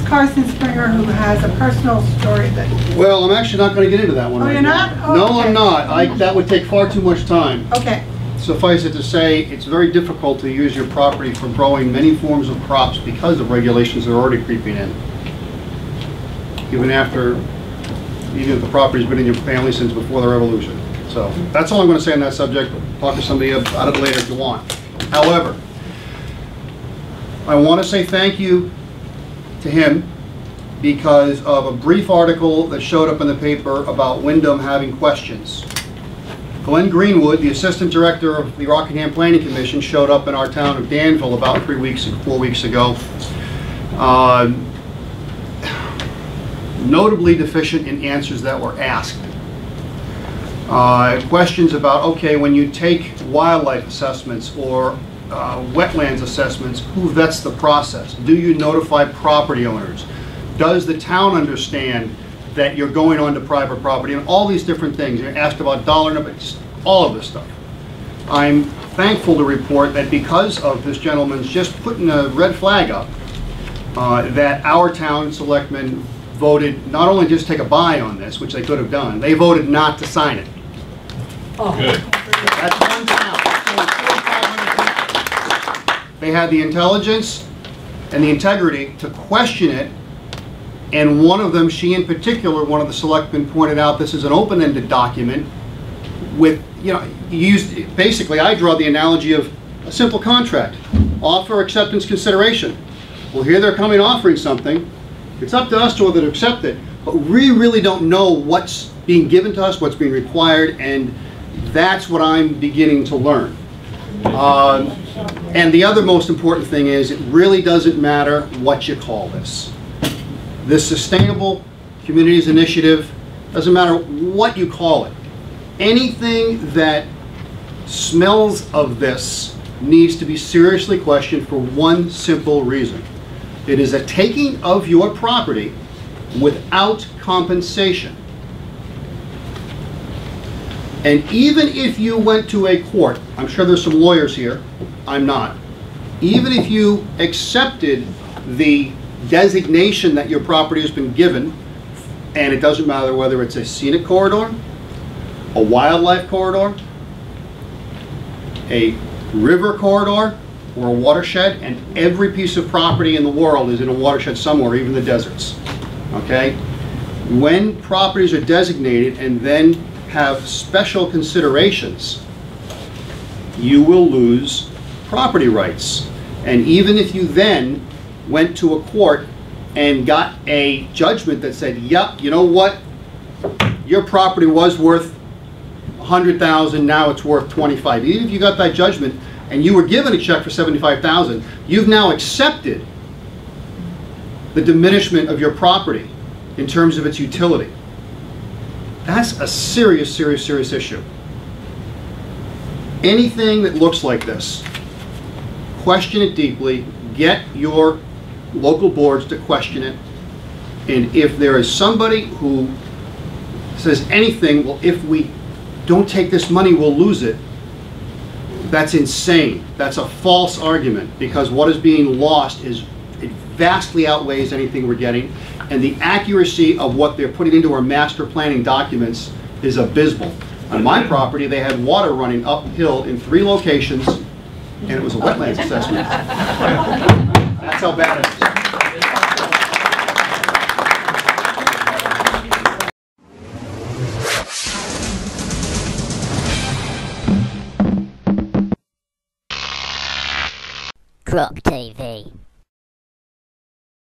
Carson Springer who has a personal story that... Well, I'm actually not going to get into that one. Oh, right you're now. not? Oh, no, okay. I'm not. That would take far too much time. Okay. Suffice it to say, it's very difficult to use your property for growing many forms of crops because of regulations that are already creeping in. Even if the property's been in your family since before the revolution. So that's all I'm going to say on that subject. Talk to somebody about it later if you want. However, I want to say thank you to him because of a brief article that showed up in the paper about Wyndham having questions. Glenn Greenwood, the Assistant Director of the Rockingham Planning Commission, showed up in our town of Danville about 4 weeks ago. Notably deficient in answers that were asked. Questions about, okay, when you take wildlife assessments or wetlands assessments, who vets the process? Do you notify property owners? Does the town understand that you're going onto private property? And all these different things. You're asked about dollar number, just all of this stuff. I'm thankful to report that because of this gentleman's just putting a red flag up, that our town selectmen voted not only just take a buy on this, which they could have done, they voted not to sign it. Oh. Good. That's one town. They had the intelligence and the integrity to question it, and one of them, she in particular, one of the selectmen pointed out this is an open-ended document with, basically I draw the analogy of a simple contract. Offer, acceptance, consideration. Well, here they're coming offering something. It's up to us to whether to accept it, but we really don't know what's being given to us, what's being required, and that's what I'm beginning to learn. And the other most important thing is it really doesn't matter what you call this. This Sustainable Communities Initiative, doesn't matter what you call it. Anything that smells of this needs to be seriously questioned for one simple reason. It is a taking of your property without compensation. And even if you went to a court, I'm sure there's some lawyers here, I'm not. Even if you accepted the designation that your property has been given, and it doesn't matter whether it's a scenic corridor, a wildlife corridor, a river corridor, or a watershed, and every piece of property in the world is in a watershed somewhere, even the deserts. Okay? When properties are designated and then have special considerations, you will lose property rights. And even if you then went to a court and got a judgment that said, yep, you know what, your property was worth $100,000, now it's worth $25,000. Even if you got that judgment and you were given a check for $75,000, you've now accepted the diminishment of your property in terms of its utility. That's a serious, serious, serious issue. Anything that looks like this, question it deeply, get your local boards to question it, and if there is somebody who says anything, well, if we don't take this money, we'll lose it, that's insane. That's a false argument, because what is being lost is, it vastly outweighs anything we're getting, and the accuracy of what they're putting into our master planning documents is abysmal. On my property, they had water running uphill in 3 locations, and it was a wetlands assessment. That's how bad it is. Crop TV.